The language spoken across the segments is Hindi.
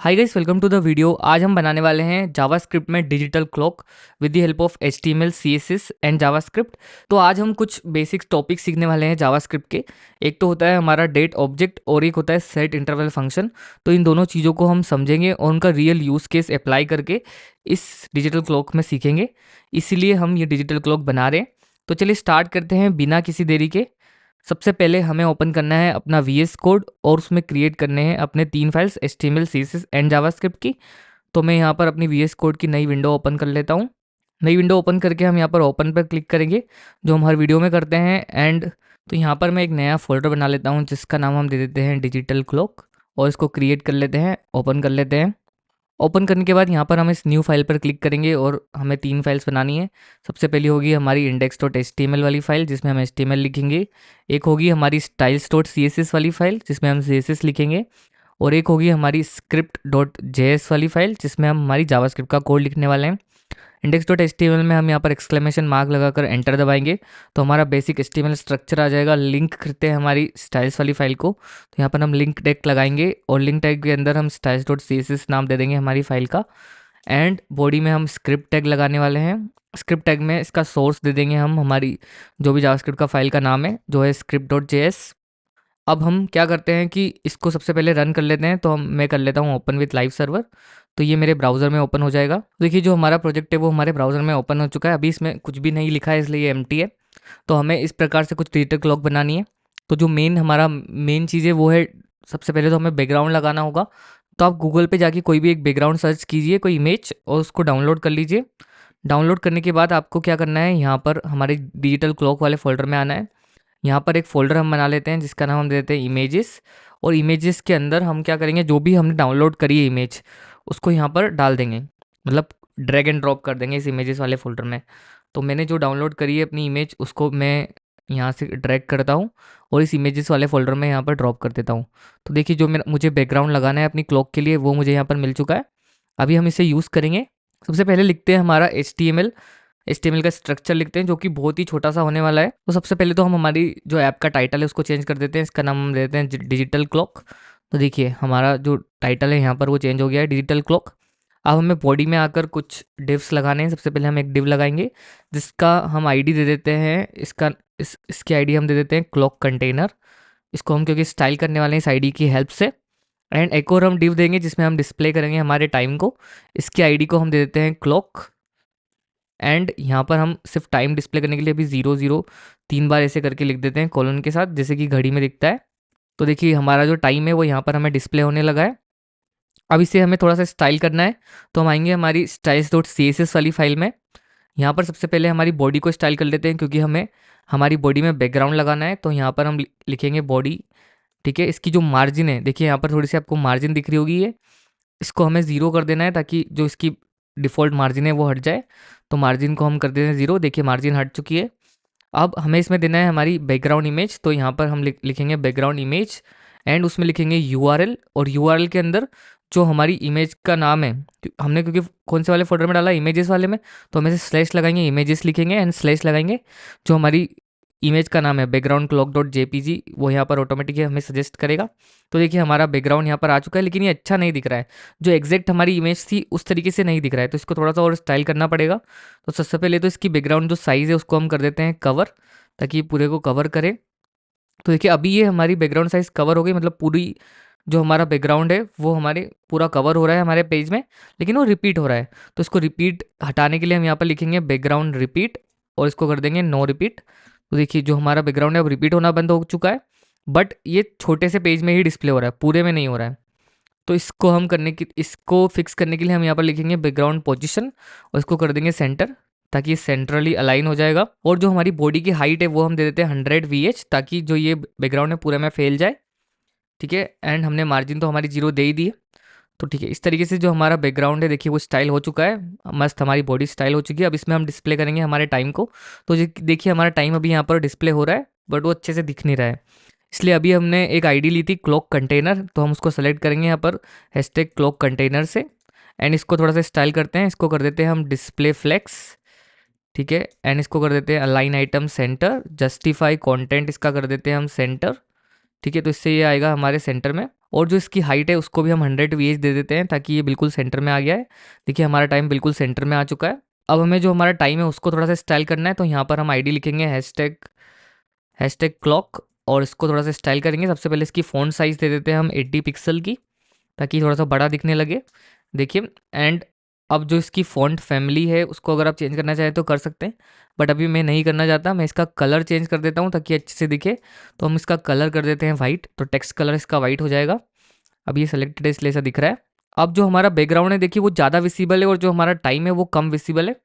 Hi guys, welcome to the video. आज हम बनाने वाले हैं जावास्क्रिप्ट में digital clock with the help of HTML, CSS and JavaScript. तो आज हम कुछ बेसिक टॉपिक सीखने वाले हैं जावास्क्रिप्ट के। एक तो होता है हमारा डेट ऑब्जेक्ट और एक होता है सेट इंटरवल फंक्शन। तो इन दोनों चीज़ों को हम समझेंगे और उनका रियल यूज़ केस अप्लाई करके इस डिजिटल क्लॉक में सीखेंगे। इसीलिए हम ये डिजिटल क्लॉक बना रहे हैं। तो चलिए स्टार्ट करते हैं बिना किसी देरी के। सबसे पहले हमें ओपन करना है अपना VS कोड और उसमें क्रिएट करने हैं अपने 3 files HTML, CSS and JavaScript की। तो मैं यहाँ पर अपनी VS कोड की नई विंडो ओपन कर लेता हूँ। नई विंडो ओपन करके हम यहाँ पर ओपन पर क्लिक करेंगे, जो हम हर वीडियो में करते हैं। एंड तो यहाँ पर मैं एक नया फोल्डर बना लेता हूँ जिसका नाम हम दे देते हैं डिजिटल क्लॉक, और इसको क्रिएट कर लेते हैं, ओपन कर लेते हैं। ओपन करने के बाद यहाँ पर हम इस न्यू फाइल पर क्लिक करेंगे और हमें 3 फाइल्स बनानी है। सबसे पहली होगी हमारी index.html वाली फाइल जिसमें हम HTML लिखेंगे। एक होगी हमारी styles.css वाली फाइल जिसमें हम CSS लिखेंगे। और एक होगी हमारी script.js वाली फाइल जिसमें हम हमारी जावास्क्रिप्ट का कोड लिखने वाले हैं। index.html में हम यहाँ पर एक्सक्लेमेशन मार्क लगाकर एंटर दबाएंगे तो हमारा बेसिक HTML स्ट्रक्चर आ जाएगा। लिंक करते हैं हमारी स्टाइल्स वाली फाइल को, तो यहाँ पर हम लिंक टैग लगाएंगे और लिंक टैग के अंदर हम styles.css नाम दे देंगे हमारी फाइल का। एंड बॉडी में हम स्क्रिप्ट टैग लगाने वाले हैं। स्क्रिप्ट टैग में इसका सोर्स दे देंगे हम हमारी जो भी जावास्क्रिप्ट का फाइल का नाम है, जो है script.js। अब हम क्या करते हैं कि इसको सबसे पहले रन कर लेते हैं। तो मैं कर लेता हूँ ओपन विथ लाइव सर्वर। तो ये मेरे ब्राउज़र में ओपन हो जाएगा। देखिए जो हमारा प्रोजेक्ट है वो हमारे ब्राउज़र में ओपन हो चुका है। अभी इसमें कुछ भी नहीं लिखा है इसलिए ये एम्प्टी है। तो हमें इस प्रकार से कुछ डिजिटल क्लॉक बनानी है। तो जो हमारा मेन चीज़ है वो है, सबसे पहले तो हमें बैकग्राउंड लगाना होगा। तो आप गूगल पे जाके कोई भी एक बैकग्राउंड सर्च कीजिए, कोई इमेज, और उसको डाउनलोड कर लीजिए। डाउनलोड करने के बाद आपको क्या करना है, यहाँ पर हमारे डिजिटल क्लॉक वाले फोल्डर में आना है। यहाँ पर एक फ़ोल्डर हम बना लेते हैं जिसका नाम हम दे देते हैं इमेजेस। और इमेजेस के अंदर हम क्या करेंगे, जो भी हमने डाउनलोड करी है इमेज उसको यहाँ पर डाल देंगे, मतलब ड्रैग एंड ड्रॉप कर देंगे इस इमेजेस वाले फ़ोल्डर में। तो मैंने जो डाउनलोड करी है अपनी इमेज उसको मैं यहाँ से ड्रैग करता हूँ और इस इमेजेस वाले फ़ोल्डर में यहाँ पर ड्रॉप कर देता हूँ। तो देखिए जो मुझे बैकग्राउंड लगाना है अपनी क्लॉक के लिए वो मुझे यहाँ पर मिल चुका है। अभी हम इसे यूज़ करेंगे। सबसे पहले लिखते हैं हमारा HTML का स्ट्रक्चर लिखते हैं जो कि बहुत ही छोटा सा होने वाला है। तो सबसे पहले तो हम हमारी जो ऐप का टाइटल है उसको चेंज कर देते हैं। इसका नाम हम देते हैं डिजिटल क्लॉक। तो देखिए हमारा जो टाइटल है यहाँ पर वो चेंज हो गया है, डिजिटल क्लॉक। अब हमें बॉडी में आकर कुछ डिव्स लगाने हैं। सबसे पहले हम एक डिव लगाएंगे जिसका हम आईडी दे देते हैं, इसकी आईडी हम दे देते हैं क्लॉक कंटेनर। इसको हम क्योंकि स्टाइल करने वाले हैं इस आईडी की हेल्प से। एंड एक और हम डिव देंगे जिसमें हम डिस्प्ले करेंगे हमारे टाइम को। इसकी आईडी को हम दे देते हैं क्लॉक। एंड यहाँ पर हम सिर्फ टाइम डिस्प्ले करने के लिए अभी 00 3 बार ऐसे करके लिख देते हैं कॉलन के साथ, जैसे कि घड़ी में दिखता है। तो देखिए हमारा जो टाइम है वो यहाँ पर हमें डिस्प्ले होने लगा है। अब इसे हमें थोड़ा सा स्टाइल करना है। तो हम आएंगे हमारी styles.css वाली फाइल में। यहाँ पर सबसे पहले हमारी बॉडी को स्टाइल कर लेते हैं क्योंकि हमें हमारी बॉडी में बैकग्राउंड लगाना है। तो यहाँ पर हम लिखेंगे बॉडी। ठीक है, इसकी जो मार्जिन है देखिए यहाँ पर थोड़ी सी आपको मार्जिन दिख रही होगी, ये इसको हमें 0 कर देना है ताकि जो इसकी डिफ़ॉल्ट मार्जिन है वो हट जाए। तो मार्जिन को हम कर देते हैं 0। देखिए मार्जिन हट चुकी है। अब हमें इसमें देना है हमारी बैकग्राउंड इमेज। तो यहाँ पर हम लिखेंगे बैकग्राउंड इमेज एंड उसमें लिखेंगे URL। और URL के अंदर जो हमारी इमेज का नाम है, हमने क्योंकि कौन से वाले फोल्डर में डाला, इमेजेस वाले में, तो हमें से स्लैश लगाएंगे, इमेजेस लिखेंगे एंड स्लैश लगाएंगे। जो हमारी इमेज का नाम है बैकग्राउंड क्लॉक डॉट JPG, वो यहाँ पर ऑटोमेटिकली हमें सजेस्ट करेगा। तो देखिए हमारा बैकग्राउंड यहाँ पर आ चुका है, लेकिन ये अच्छा नहीं दिख रहा है। जो एग्जैक्ट हमारी इमेज थी उस तरीके से नहीं दिख रहा है, तो इसको थोड़ा सा और स्टाइल करना पड़ेगा। तो सबसे पहले तो इसकी बैकग्राउंड जो साइज़ है उसको हम कर देते हैं कवर, ताकि ये पूरे को कवर करे। तो देखिए अभी ये हमारी बैकग्राउंड साइज़ कवर हो गई, मतलब पूरी जो हमारा बैकग्राउंड है वो हमारे पूरा कवर हो रहा है हमारे पेज में, लेकिन वो रिपीट हो रहा है। तो इसको रिपीट हटाने के लिए हम यहाँ पर लिखेंगे बैकग्राउंड रिपीट और इसको कर देंगे नो रिपीट। तो देखिए जो हमारा बैकग्राउंड है अब रिपीट होना बंद हो चुका है, बट ये छोटे से पेज में ही डिस्प्ले हो रहा है, पूरे में नहीं हो रहा है। तो इसको फिक्स करने के लिए हम यहाँ पर लिखेंगे बैकग्राउंड पोजीशन और इसको कर देंगे सेंटर, ताकि ये सेंट्रली अलाइन हो जाएगा। और जो हमारी बॉडी की हाइट है वो हम दे देते हैं 100 VH, ताकि जो ये बैकग्राउंड है पूरे में फैल जाए। ठीक है, एंड हमने मार्जिन तो हमारी 0 दे ही दी है। तो ठीक है, इस तरीके से जो हमारा बैकग्राउंड है देखिए वो स्टाइल हो चुका है, मस्त हमारी बॉडी स्टाइल हो चुकी है। अब इसमें हम डिस्प्ले करेंगे हमारे टाइम को। तो देखिए हमारा टाइम अभी यहाँ पर डिस्प्ले हो रहा है, बट वो अच्छे से दिख नहीं रहा है। इसलिए अभी हमने एक आईडी ली थी क्लॉक कंटेनर, तो हम उसको सेलेक्ट करेंगे यहाँ पर हैशटैग क्लॉक कंटेनर से। एंड इसको थोड़ा सा स्टाइल करते हैं, इसको कर देते हैं हम डिस्प्ले फ्लेक्स। ठीक है, एंड इसको कर देते हैं align item centre, justify content इसका कर देते हैं हम सेंटर। ठीक है, तो इससे ये आएगा हमारे सेंटर में। और जो इसकी हाइट है उसको भी हम 100 VH दे देते हैं ताकि ये बिल्कुल सेंटर में आ गया है। देखिए हमारा टाइम बिल्कुल सेंटर में आ चुका है। अब हमें जो हमारा टाइम है उसको थोड़ा सा स्टाइल करना है, तो यहाँ पर हम आईडी लिखेंगे हैशटैग क्लॉक और इसको थोड़ा सा स्टाइल करेंगे। सबसे पहले इसकी फ़ॉन्ट साइज़ दे देते हैं हम 80 पिक्सल की, ताकि थोड़ा सा बड़ा दिखने लगे। देखिए एंड अब जो इसकी फ़ॉन्ट फैमिली है उसको अगर आप चेंज करना चाहें तो कर सकते हैं, बट अभी मैं नहीं करना चाहता। मैं इसका कलर चेंज कर देता हूँ ताकि अच्छे से दिखे। तो हम इसका कलर कर देते हैं वाइट, तो टेक्स्ट कलर इसका वाइट हो जाएगा। अब ये सेलेक्टेड है इसलिए ऐसा दिख रहा है। अब जो हमारा बैकग्राउंड है देखिए वो ज़्यादा विजिबल है और जो हमारा टाइम है वो कम विजिबल है।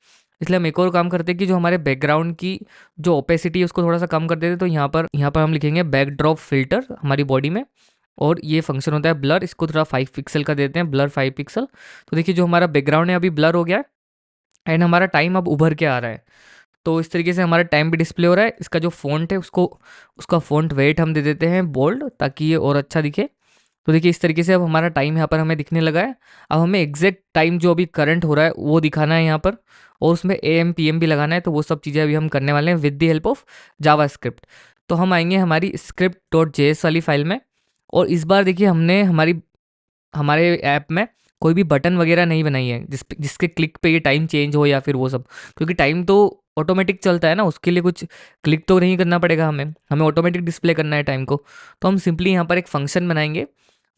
इसलिए हम एक और काम करते हैं कि जो हमारे बैकग्राउंड की जो ओपेसिटी है उसको थोड़ा सा कम कर देते हैं। तो यहाँ पर हम लिखेंगे बैकड्रॉप फिल्टर हमारी बॉडी में, और ये फंक्शन होता है ब्लर, इसको थोड़ा 5 पिक्सल का देते हैं, ब्लर 5 पिक्सल। तो देखिए जो हमारा बैकग्राउंड है अभी ब्लर हो गया है एंड हमारा टाइम अब उभर के आ रहा है। तो इस तरीके से हमारा टाइम भी डिस्प्ले हो रहा है। इसका जो फ़ॉन्ट है उसका फ़ॉन्ट वेट हम दे देते हैं बोल्ड, ताकि ये और अच्छा दिखे। तो देखिए इस तरीके से अब हमारा टाइम यहाँ पर हमें दिखने लगा है। अब हमें एग्जैक्ट टाइम जो अभी करंट हो रहा है वो दिखाना है यहाँ पर, और उसमें AM PM भी लगाना है। तो वो सब चीज़ें अभी हम करने वाले हैं with the help of JavaScript. तो हम आएंगे हमारी script.js वाली फाइल में, और इस बार देखिए हमने हमारे ऐप में कोई भी बटन वगैरह नहीं बनाई है जिसके क्लिक पे ये टाइम चेंज हो या फिर वो सब, क्योंकि टाइम तो ऑटोमेटिक चलता है ना, उसके लिए कुछ क्लिक तो नहीं करना पड़ेगा हमें हमें ऑटोमेटिक डिस्प्ले करना है टाइम को। तो हम सिंपली यहाँ पर एक फंक्शन बनाएंगे।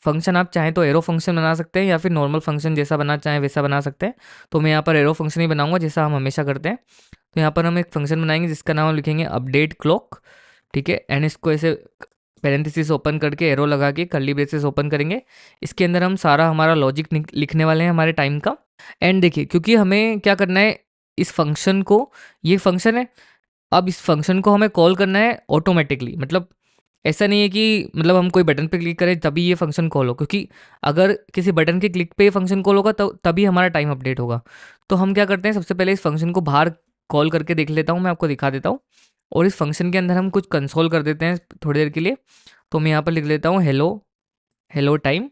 फंक्शन आप चाहें तो एरो फंक्शन बना सकते हैं या फिर नॉर्मल फंक्शन जैसा बना चाहें वैसा बना सकते हैं। तो मैं यहाँ पर एरो फंक्शन ही बनाऊंगा जैसा हम हमेशा करते हैं। तो यहाँ पर हम एक फंक्शन बनाएंगे जिसका नाम हम लिखेंगे अपडेट क्लॉक। ठीक है, एंड इसको ऐसे पैरेंथेसिस ओपन करके एरो लगा के कर्ली ब्रेसेस ओपन करेंगे। इसके अंदर हम सारा हमारा लॉजिक लिखने वाले हैं हमारे टाइम का। एंड देखिए क्योंकि हमें क्या करना है, इस फंक्शन को, ये फंक्शन है, अब इस फंक्शन को हमें कॉल करना है ऑटोमेटिकली। मतलब ऐसा नहीं है कि मतलब हम कोई बटन पे क्लिक करें तभी ये फंक्शन कॉल हो, क्योंकि अगर किसी बटन के क्लिक पे ये फंक्शन कॉल होगा तो तभी हमारा टाइम अपडेट होगा। तो हम क्या करते हैं, सबसे पहले इस फंक्शन को बाहर कॉल करके देख लेता हूँ, मैं आपको दिखा देता हूँ। और इस फंक्शन के अंदर हम कुछ कंसोल कर देते हैं थोड़ी देर के लिए। तो मैं यहाँ पर लिख लेता हूँ हेलो हेलो टाइम।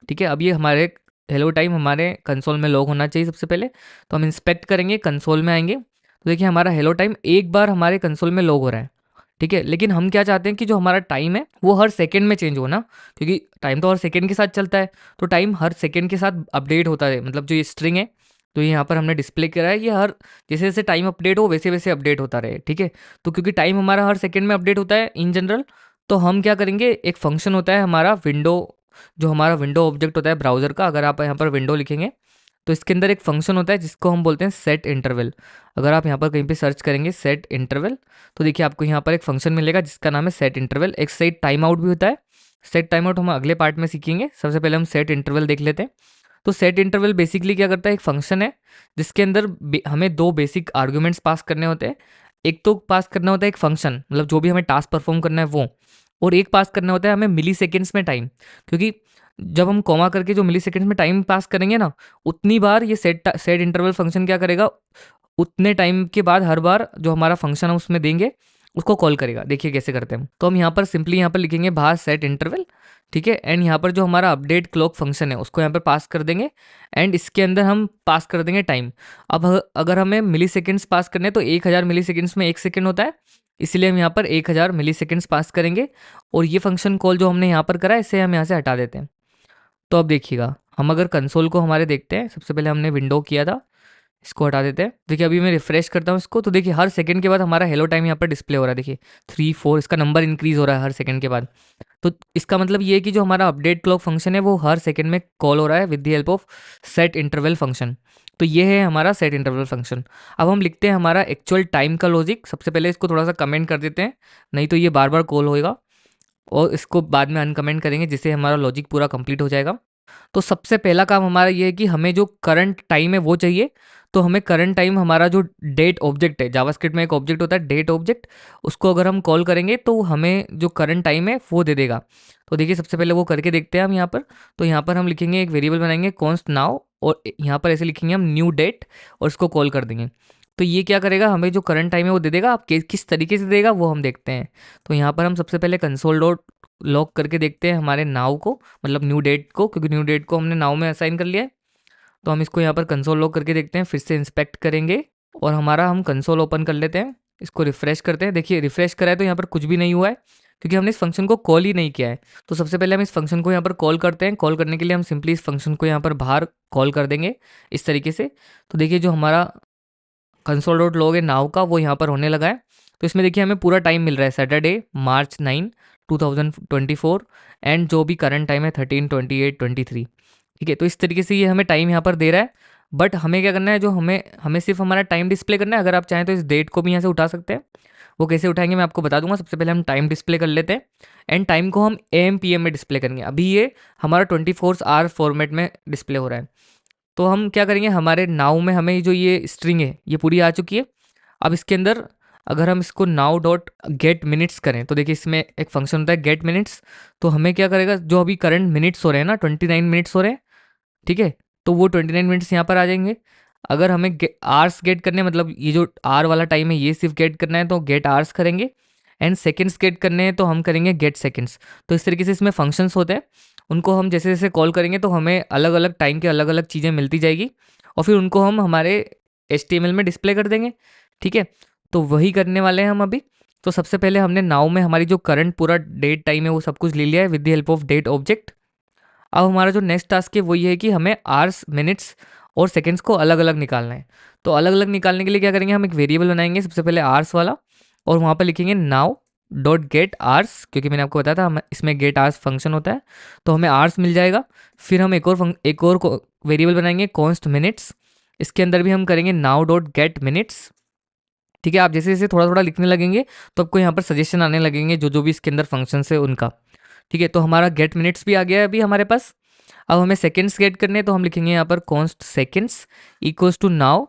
ठीक है, अब ये हमारे हेलो टाइम हमारे कंसोल में लॉग होना चाहिए सबसे पहले। तो हम इंस्पेक्ट करेंगे, कंसोल में आएंगे, तो देखिए हमारा हेलो टाइम एक बार हमारे कंसोल में लॉग हो रहा है। ठीक है, लेकिन हम क्या चाहते हैं कि जो हमारा टाइम है वो हर सेकंड में चेंज हो ना, क्योंकि टाइम तो हर सेकंड के साथ चलता है। तो टाइम हर सेकंड के साथ अपडेट होता है, मतलब जो ये स्ट्रिंग है, तो ये यहाँ पर हमने डिस्प्ले करा है, ये हर जैसे जैसे टाइम अपडेट हो वैसे वैसे अपडेट होता रहे। ठीक है, तो क्योंकि टाइम हमारा हर सेकंड में अपडेट होता है इन जनरल, तो हम क्या करेंगे, एक फंक्शन होता है हमारा विंडो, जो हमारा विंडो ऑब्जेक्ट होता है ब्राउज़र का। अगर आप यहाँ पर विंडो लिखेंगे तो इसके अंदर एक फंक्शन होता है जिसको हम बोलते हैं सेट इंटरवल। अगर आप यहाँ पर कहीं पे सर्च करेंगे सेट इंटरवल, तो देखिए आपको यहाँ पर एक फंक्शन मिलेगा जिसका नाम है सेट इंटरवल। एक सेट टाइम आउट भी होता है। सेट टाइम आउट हम अगले पार्ट में सीखेंगे, सबसे पहले हम सेट इंटरवल देख लेते हैं। तो सेट इंटरवल बेसिकली क्या करता है, एक फंक्शन है जिसके अंदर हमें दो बेसिक आर्ग्यूमेंट्स पास करने होते हैं। एक तो पास करना होता है एक फंक्शन, मतलब जो भी हमें टास्क परफॉर्म करना है वो, और एक पास करना होता है हमें मिली सेकेंड्स में टाइम। क्योंकि जब हम कॉमा करके जो मिली सेकेंड्स में टाइम पास करेंगे ना, उतनी बार ये सेट इंटरवल फंक्शन क्या करेगा, उतने टाइम के बाद हर बार जो हमारा फंक्शन है उसमें देंगे उसको कॉल करेगा। देखिए कैसे करते हैं हम, तो हम यहाँ पर सिंपली यहाँ पर लिखेंगे बाहर सेट इंटरवल। ठीक है, एंड यहाँ पर जो हमारा अपडेट क्लॉक फंक्शन है उसको यहाँ पर पास कर देंगे, एंड इसके अंदर हम पास कर देंगे टाइम। अब अगर हमें मिली सेकेंड्स पास करने हैं तो 1000 मिली सेकेंड्स में 1 सेकेंड होता है, इसलिए हम यहाँ पर 1000 मिली सेकेंड्स पास करेंगे। और ये फंक्शन कॉल जो हमने यहाँ पर करा है इसे हम यहाँ से हटा देते हैं। तो अब देखिएगा, हम अगर कंसोल को हमारे देखते हैं, सबसे पहले हमने विंडो किया था, इसको हटा देते हैं। देखिए अभी मैं रिफ्रेश करता हूँ इसको, तो देखिए हर सेकंड के बाद हमारा हेलो टाइम यहाँ पर डिस्प्ले हो रहा है। देखिए 3 4 इसका नंबर इंक्रीज हो रहा है हर सेकंड के बाद। तो इसका मतलब ये है कि जो हमारा अपडेट क्लॉक फंक्शन है वो हर सेकंड में कॉल हो रहा है with the help of set interval function. तो ये है हमारा सेट इंटरवल फंक्शन। अब हम लिखते हैं हमारा एक्चुअल टाइम का लॉजिक। सबसे पहले इसको थोड़ा सा कमेंट कर देते हैं, नहीं तो ये बार बार कॉल होएगा, और इसको बाद में अनकमेंट करेंगे जिससे हमारा लॉजिक पूरा कंप्लीट हो जाएगा। तो सबसे पहला काम हमारा ये है कि हमें जो करंट टाइम है वो चाहिए। तो हमें करंट टाइम, हमारा जो डेट ऑब्जेक्ट है, जावास्क्रिप्ट में एक ऑब्जेक्ट होता है डेट ऑब्जेक्ट, उसको अगर हम कॉल करेंगे तो हमें जो करंट टाइम है वो दे देगा। तो देखिए सबसे पहले वो करके देखते हैं हम यहाँ पर। तो यहाँ पर हम लिखेंगे एक वेरिएबल बनाएंगे कॉन्स्ट नाउ, और यहाँ पर ऐसे लिखेंगे हम न्यू डेट, और इसको कॉल कर देंगे। तो ये क्या करेगा, हमें जो करंट टाइम है वो दे देगा। आप किस तरीके से देगा वो हम देखते हैं। तो यहाँ पर हम सबसे पहले कंसोल डॉट लॉग करके देखते हैं हमारे नाउ को, मतलब न्यू डेट को, क्योंकि न्यू डेट को हमने नाउ में असाइन कर लिया है। तो हम इसको यहाँ पर कंसोल लॉग करके देखते हैं, फिर से इंस्पेक्ट करेंगे, और हमारा हम कंसोल ओपन कर लेते हैं, इसको रिफ्रेश करते हैं। देखिए रिफ्रेश करा है तो यहाँ पर कुछ भी नहीं हुआ है, क्योंकि हमने इस फंक्शन को कॉल ही नहीं किया है। तो सबसे पहले हम इस फंक्शन को यहाँ पर कॉल करते हैं। कॉल करने के लिए हम सिंपली इस फंक्शन को यहाँ पर बाहर कॉल कर देंगे इस तरीके से। तो देखिए जो हमारा कंसोल डॉट लॉग है नाउ का, वो यहाँ पर होने लगा है। तो इसमें देखिए हमें पूरा टाइम मिल रहा है, सैटरडे March 9, 2024, एंड जो भी करंट टाइम है 13:28:23। ठीक है, तो इस तरीके से ये हमें टाइम यहाँ पर दे रहा है। बट हमें क्या करना है, जो हमें हमें सिर्फ हमारा टाइम डिस्प्ले करना है। अगर आप चाहें तो इस डेट को भी यहाँ से उठा सकते हैं। वो कैसे उठाएंगे मैं आपको बता दूंगा। सबसे पहले हम टाइम डिस्प्ले कर लेते हैं, एंड टाइम को हम AM PM में डिस्प्ले करेंगे। अभी ये हमारा 24 आवर फॉर्मेट में डिस्प्ले हो रहा है। तो हम क्या करेंगे, हमारे नाउ में हमें जो ये स्ट्रिंग है ये पूरी आ चुकी है। अब इसके अंदर अगर हम इसको नाउ डॉट गेट मिनट्स करें, तो देखिए इसमें एक फंक्शन होता है गेट मिनट्स। तो हमें क्या करेगा, जो अभी करंट मिनट्स हो रहे हैं ना, 29 मिनट्स हो रहे हैं, ठीक है, तो वो 29 मिनट्स यहाँ पर आ जाएंगे। अगर हमें आर्स गेट करने, मतलब ये जो आर वाला टाइम है ये सिर्फ गेट करना है, तो गेट आर्स करेंगे। एंड सेकंड्स गेट करने हैं तो हम करेंगे गेट सेकंड्स। तो इस तरीके से इसमें फंक्शंस होते हैं, उनको हम जैसे जैसे कॉल करेंगे तो हमें अलग अलग टाइम के अलग अलग चीज़ें मिलती जाएगी, और फिर उनको हम हमारे HTML में डिस्प्ले कर देंगे। ठीक है, तो वही करने वाले हैं हम अभी। तो सबसे पहले हमने नाउ में हमारी जो करंट पूरा डेट टाइम है वो सब कुछ ले लिया है with the help of date object. अब हमारा जो नेक्स्ट टास्क है वो ये है कि हमें आवर्स, मिनट्स और सेकंड्स को अलग अलग निकालना है। तो अलग अलग निकालने के लिए क्या करेंगे, हम एक वेरिएबल बनाएंगे सबसे पहले आवर्स वाला, और वहाँ पर लिखेंगे नाउ डॉट गेट आवर्स, क्योंकि मैंने आपको बताया था हम इसमें गेट आवर्स फंक्शन होता है, तो हमें आवर्स मिल जाएगा। फिर हम एक और वेरिएबल बनाएंगे कॉन्स्ट मिनट्स, इसके अंदर भी हम करेंगे नाउ डॉट गेट मिनट्स। ठीक है, आप जैसे जैसे थोड़ा थोड़ा लिखने लगेंगे तो आपको यहाँ पर सजेशन आने लगेंगे जो जो भी इसके अंदर फंक्शन है उनका। ठीक है, तो हमारा गेट मिनट्स भी आ गया है अभी हमारे पास। अब हमें सेकंड्स गेट करने हैं, तो हम लिखेंगे यहाँ पर const seconds equals to now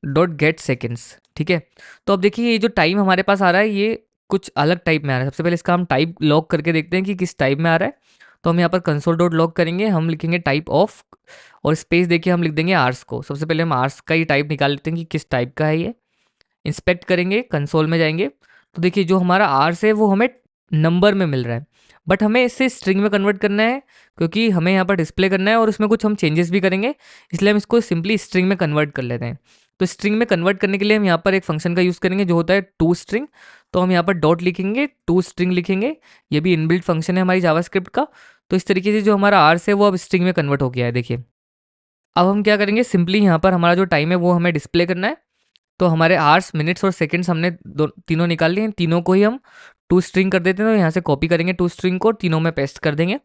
dot get seconds. ठीक है, तो अब देखिए ये जो टाइम हमारे पास आ रहा है ये कुछ अलग टाइप में आ रहा है। सबसे पहले इसका हम टाइप लॉग करके देखते हैं कि किस टाइप में आ रहा है। तो हम यहाँ पर कंसोल डॉट लॉग करेंगे, हम लिखेंगे टाइप ऑफ, और स्पेस देखिए हम लिख देंगे आर्स को। सबसे पहले हम आर्स का ही टाइप निकाल लेते हैं कि किस टाइप का है ये। इंस्पेक्ट करेंगे, कंसोल में जाएंगे, तो देखिए जो हमारा आर्स है वो हमें नंबर में मिल रहा है, बट हमें इसे स्ट्रिंग में कन्वर्ट करना है, क्योंकि हमें यहाँ पर डिस्प्ले करना है और उसमें कुछ हम चेंजेस भी करेंगे, इसलिए हम इसको सिंपली स्ट्रिंग में कन्वर्ट कर लेते हैं। तो स्ट्रिंग में कन्वर्ट करने के लिए हम यहाँ पर एक फंक्शन का यूज़ करेंगे जो होता है टू स्ट्रिंग। तो हम यहाँ पर डॉट लिखेंगे, टू स्ट्रिंग लिखेंगे, ये भी इनबिल्ट फंक्शन है हमारी जावास्क्रिप्ट का। तो इस तरीके से जो हमारा आर्स है वो अब स्ट्रिंग में कन्वर्ट हो गया है। देखिए अब हम क्या करेंगे, सिंपली यहाँ पर हमारा जो टाइम है वो हमें डिस्प्ले करना है। तो हमारे आवर्स, मिनट्स और सेकंड्स हमने तीनों निकाल लिए हैं, तीनों को ही हम टू स्ट्रिंग कर देते हैं। तो यहाँ से कॉपी करेंगे टू स्ट्रिंग को, तीनों में पेस्ट कर देंगे,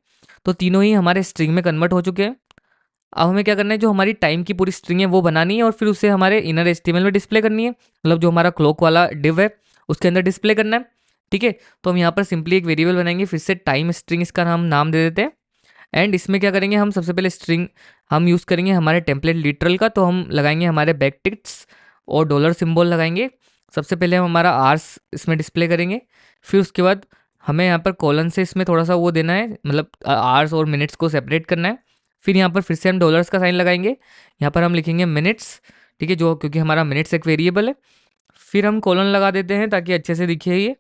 तो तीनों ही हमारे स्ट्रिंग में कन्वर्ट हो चुके हैं। अब हमें क्या करना है, जो हमारी टाइम की पूरी स्ट्रिंग है वो बनानी है और फिर उसे हमारे इनर HTML में डिस्प्ले करनी है, मतलब जो हमारा क्लॉक वाला डिव है उसके अंदर डिस्प्ले करना है। ठीक है, तो हम यहाँ पर सिंपली एक वेरिएबल बनाएंगे, फिर से टाइम स्ट्रिंग इसका नाम दे देते हैं। एंड इसमें क्या करेंगे, हम सबसे पहले स्ट्रिंग हम यूज़ करेंगे हमारे टेम्पलेट लिटरल का, तो हम लगाएंगे हमारे बैकटिक्स और डॉलर सिंबल लगाएंगे। सबसे पहले हम हमारा आर्स इसमें डिस्प्ले करेंगे, फिर उसके बाद हमें यहाँ पर कॉलन से इसमें थोड़ा सा वो देना है, मतलब आवर्स और मिनट्स को सेपरेट करना है। फिर यहाँ पर फिर से हम डॉलर्स का साइन लगाएंगे, यहाँ पर हम लिखेंगे मिनट्स। ठीक है, जो क्योंकि हमारा मिनट्स एक वेरिएबल है, फिर हम कॉलन लगा देते हैं ताकि अच्छे से दिखे ये।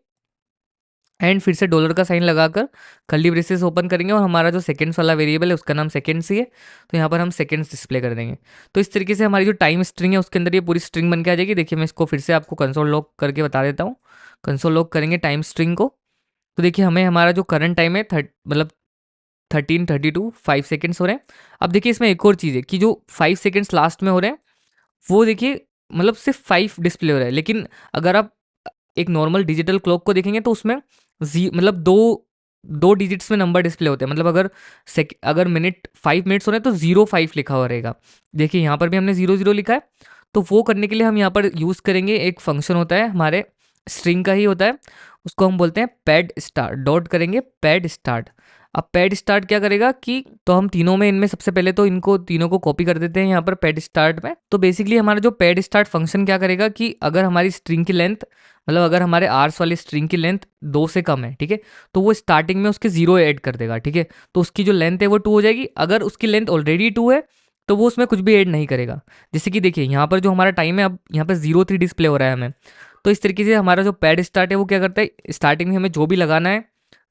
एंड फिर से डॉलर का साइन लगाकर कर्ली ब्रेसेस ओपन करेंगे, और हमारा जो सेकंड्स वाला वेरिएबल है उसका नाम सेकंड्स ही है, तो यहाँ पर हम सेकंड्स डिस्प्ले कर देंगे। तो इस तरीके से हमारी जो टाइम स्ट्रिंग है उसके अंदर ये पूरी स्ट्रिंग बन के आ जाएगी। देखिए मैं इसको फिर से आपको कंसोल लॉग करके बता देता हूँ। कंसोल लॉग करेंगे टाइम स्ट्रिंग को, तो देखिए हमें हमारा जो करंट टाइम है मतलब 13:32 5 सेकेंड्स हो रहे हैं। अब देखिए इसमें एक और चीज़ है कि जो 5 सेकेंड्स लास्ट में हो रहे हैं वो देखिए मतलब सिर्फ 5 डिस्प्ले हो रहा है, लेकिन अगर आप एक नॉर्मल डिजिटल क्लॉक को देखेंगे तो उसमें मतलब दो डिजिट्स में नंबर डिस्प्ले होते हैं। मतलब अगर मिनट 5 मिनट्स हो रहे हैं तो 05 लिखा हुआ रहेगा। देखिए यहाँ पर भी हमने 00 लिखा है। तो वो करने के लिए हम यहाँ पर यूज़ करेंगे एक फंक्शन होता है हमारे स्ट्रिंग का ही होता है, उसको हम बोलते हैं पैड स्टार्ट। डॉट करेंगे पैड स्टार्ट। अब पैड स्टार्ट क्या करेगा कि तो हम तीनों में इनमें सबसे पहले तो इनको तीनों को कॉपी कर देते हैं यहाँ पर पैड स्टार्ट में। तो बेसिकली हमारा जो पैड स्टार्ट फंक्शन क्या करेगा कि अगर हमारी स्ट्रिंग की लेंथ, मतलब अगर हमारे आर्स वाली स्ट्रिंग की लेंथ 2 से कम है, ठीक है, तो वो स्टार्टिंग में उसके 0 ऐड कर देगा। ठीक है, तो उसकी जो लेंथ है वो 2 हो जाएगी। अगर उसकी लेंथ ऑलरेडी 2 है तो वो उसमें कुछ भी ऐड नहीं करेगा। जैसे कि देखिए यहाँ पर जो हमारा टाइम है, अब यहाँ पर 03 डिस्प्ले हो रहा है हमें। तो इस तरीके से हमारा जो पैड स्टार्ट है वो क्या करता है, स्टार्टिंग में हमें जो भी लगाना है,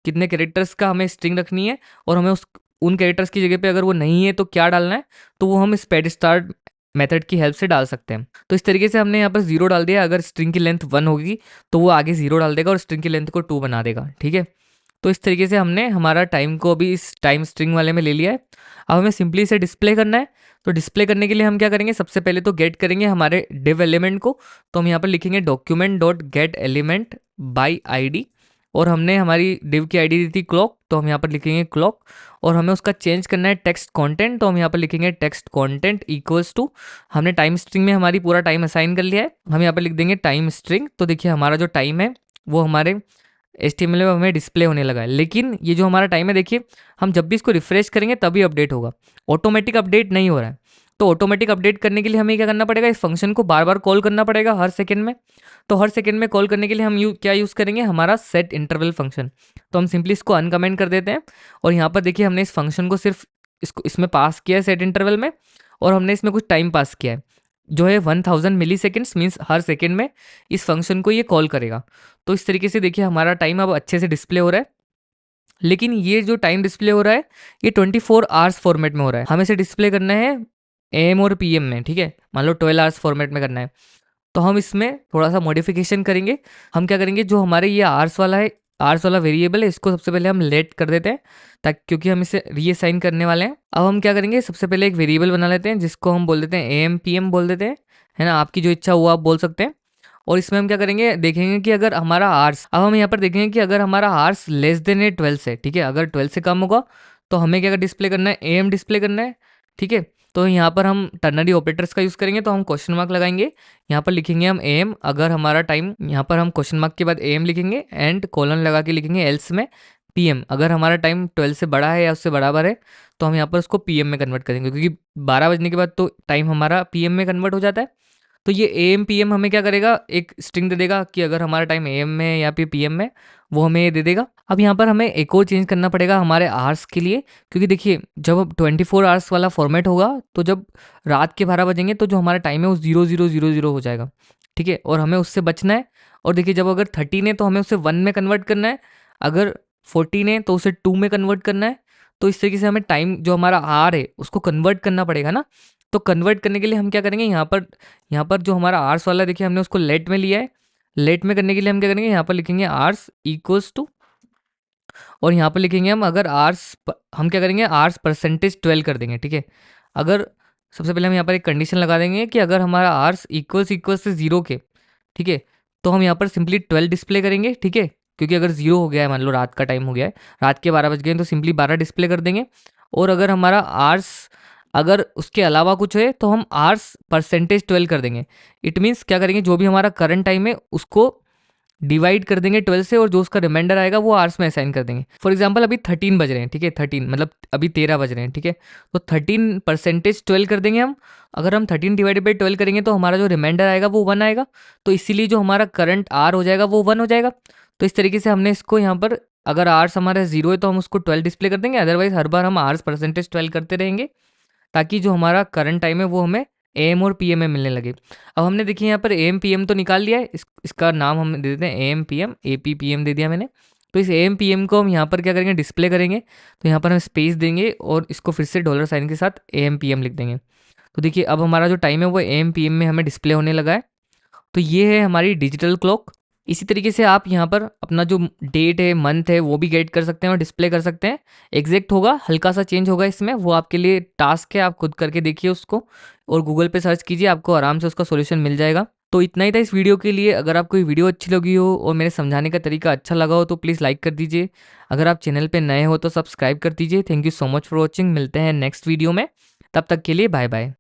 कितने कैरेक्टर्स का हमें स्ट्रिंग रखनी है, और हमें उन कैरेक्टर्स की जगह पे अगर वो नहीं है तो क्या डालना है, तो वो हम इस पैड स्टार्ट मेथड की हेल्प से डाल सकते हैं। तो इस तरीके से हमने यहाँ पर 0 डाल दिया। अगर स्ट्रिंग की लेंथ 1 होगी तो वो आगे 0 डाल देगा और स्ट्रिंग की लेंथ को 2 बना देगा, ठीक है। तो इस तरीके से हमने हमारा टाइम को अभी इस टाइम स्ट्रिंग वाले में ले लिया है। अब हमें सिंपली इसे डिस्प्ले करना है। तो डिस्प्ले करने के लिए हम क्या करेंगे, सबसे पहले तो गेट करेंगे हमारे डिव एलिमेंट को। तो हम यहाँ पर लिखेंगे document dot gate element by I, और हमने हमारी डिव की आईडी दी थी क्लॉक, तो हम यहाँ पर लिखेंगे क्लॉक। और हमें उसका चेंज करना है टेक्स्ट कंटेंट, तो हम यहाँ पर लिखेंगे टेक्स्ट कंटेंट इक्वल्स टू, हमने टाइम स्ट्रिंग में हमारी पूरा टाइम असाइन कर लिया है, हम यहाँ पर लिख देंगे टाइम स्ट्रिंग। तो देखिए हमारा जो टाइम है वो हमारे HTML में हमें डिस्प्ले होने लगा है। लेकिन ये जो हमारा टाइम है देखिए, हम जब भी इसको रिफ्रेश करेंगे तभी अपडेट होगा, ऑटोमेटिक अपडेट नहीं हो रहा है। तो ऑटोमेटिक अपडेट करने के लिए हमें क्या करना पड़ेगा, इस फंक्शन को बार बार कॉल करना पड़ेगा हर सेकंड में। तो हर सेकंड में कॉल करने के लिए हम क्या यूज़ करेंगे, हमारा सेट इंटरवल फंक्शन। तो हम सिंपली इसको अनकमेंट कर देते हैं। और यहाँ पर देखिए हमने इस फंक्शन को सिर्फ इसमें पास किया है सेट इंटरवल में, और हमने इसमें कुछ टाइम पास किया है जो है 1000 मिली सेकेंड्स, मीन्स हर सेकेंड में इस फंक्शन को ये कॉल करेगा। तो इस तरीके से देखिए हमारा टाइम अब अच्छे से डिस्प्ले हो रहा है। लेकिन ये जो टाइम डिस्प्ले हो रहा है ये 24 आवर्स फॉर्मेट में हो रहा है। हमें इसे डिस्प्ले करना है AM और PM में, ठीक है। मान लो 12 आवर्स फॉर्मेट में करना है, तो हम इसमें थोड़ा सा मॉडिफिकेशन करेंगे। हम क्या करेंगे, जो हमारे ये आवर्स वाला है, आवर्स वाला वेरिएबल है, इसको सबसे पहले हम लेट कर देते हैं, ताकि क्योंकि हम इसे रीअसाइन करने वाले हैं। अब हम क्या करेंगे, सबसे पहले एक वेरिएबल बना लेते हैं जिसको हम बोल देते हैं AM PM बोल देते हैं, है ना। आपकी जो इच्छा हो आप बोल सकते हैं। और इसमें हम क्या करेंगे, देखेंगे कि अगर हमारा आर्स, अब हम यहाँ पर देखेंगे कि अगर हमारा आर्स लेस देन है 12 से, ठीक है, अगर 12 से कम होगा तो हमें क्या डिस्प्ले करना है, AM डिस्प्ले करना है, ठीक है। तो यहाँ पर हम टर्नरी ऑपरेटर्स का यूज़ करेंगे, तो हम क्वेश्चन मार्क लगाएंगे, यहाँ पर लिखेंगे हम AM, अगर हमारा टाइम, यहाँ पर हम क्वेश्चन मार्क के बाद AM लिखेंगे एंड कोलन लगा के लिखेंगे एल्स में PM, अगर हमारा टाइम 12 से बड़ा है या उससे बराबर है तो हम यहाँ पर उसको PM में कन्वर्ट करेंगे, क्योंकि 12 बजने के बाद तो टाइम हमारा PM में कन्वर्ट हो जाता है। तो ये AM PM हमें क्या करेगा, एक स्ट्रिंग दे देगा कि अगर हमारा टाइम AM में है या फिर PM में, वो हमें ये दे देगा। अब यहाँ पर हमें एक और चेंज करना पड़ेगा हमारे आवर्स के लिए, क्योंकि देखिए जब 24 आवर्स वाला फॉर्मेट होगा तो जब रात के 12 बजेंगे तो जो हमारा टाइम है वो 0000 हो जाएगा, ठीक है। और हमें उससे बचना है। और देखिए जब अगर 13 है तो हमें उसे 1 में कन्वर्ट करना है, अगर 14 है तो उसे 2 में कन्वर्ट करना है। तो इस तरीके से हमें टाइम जो हमारा आर है उसको कन्वर्ट करना पड़ेगा ना। तो कन्वर्ट करने के लिए हम क्या करेंगे, यहाँ पर जो हमारा आर्स वाला देखिए हमने उसको लेट में लिया है। लेट में करने के लिए हम क्या करेंगे, यहाँ पर लिखेंगे आर्स इक्वल्स टू, और यहाँ पर लिखेंगे हम अगर हम क्या करेंगे, आर्स परसेंटेज 12 कर देंगे, ठीक है। अगर सबसे पहले हम यहाँ पर एक कंडीशन लगा देंगे कि अगर हमारा आर्स इक्वल्स से 0 के, ठीक है, तो हम यहाँ पर सिंपली 12 डिस्प्ले करेंगे, ठीक है। क्योंकि अगर 0 हो गया है, मान लो रात का टाइम हो गया है, रात के 12 बज गए हैं, तो सिंपली 12 डिस्प्ले कर देंगे। और अगर हमारा आर्स, अगर उसके अलावा कुछ है तो हम आर्स परसेंटेज 12 कर देंगे। इट मीन्स क्या करेंगे, जो भी हमारा करंट टाइम है उसको डिवाइड कर देंगे 12 से, और जो उसका रिमाइंडर आएगा वो आवर्स में असाइन कर देंगे। फॉर एग्जांपल अभी 13 बज रहे हैं, ठीक है, 13 मतलब अभी 13 बज रहे हैं, ठीक है। तो 13 परसेंटेज 12 कर देंगे हम। अगर हम 13 डिवाइडेड बाई 12 करेंगे तो हमारा जो रिमाइंडर आएगा वो 1 आएगा। तो इसीलिए जो हमारा करंट आर हो जाएगा वो 1 हो जाएगा। तो इस तरीके से हमने इसको यहाँ पर, अगर आर्स हमारा 0 है तो हम उसको 12 डिस्प्ले कर देंगे, अदरवाइज हर बार हम आर्स परसेंटेज 12 करते रहेंगे, ताकि जो हमारा करंट टाइम है वो हमें AM और PM में मिलने लगे। अब हमने देखिए यहाँ पर AM PM तो निकाल लिया है, इसका नाम हम दे देते हैं AM PM, AP PM दे दिया मैंने। तो इस AM PM को हम यहाँ पर क्या करेंगे, डिस्प्ले करेंगे। तो यहाँ पर हम स्पेस देंगे और इसको फिर से डॉलर साइन के साथ AM PM लिख देंगे। तो देखिए अब हमारा जो टाइम है वो AM PM में हमें डिस्प्ले होने लगा है। तो ये है हमारी डिजिटल क्लॉक। इसी तरीके से आप यहाँ पर अपना जो डेट है, मंथ है, वो भी गेट कर सकते हैं और डिस्प्ले कर सकते हैं। एग्जैक्ट होगा, हल्का सा चेंज होगा इसमें, वो आपके लिए टास्क है, आप खुद करके देखिए उसको, और गूगल पे सर्च कीजिए, आपको आराम से उसका सॉल्यूशन मिल जाएगा। तो इतना ही था इस वीडियो के लिए। अगर आपको ये वीडियो अच्छी लगी हो और मेरे समझाने का तरीका अच्छा लगा हो तो प्लीज़ लाइक कर दीजिए। अगर आप चैनल पर नए हो तो सब्सक्राइब कर दीजिए। Thank you so much for watching. मिलते हैं नेक्स्ट वीडियो में, तब तक के लिए बाय बाय।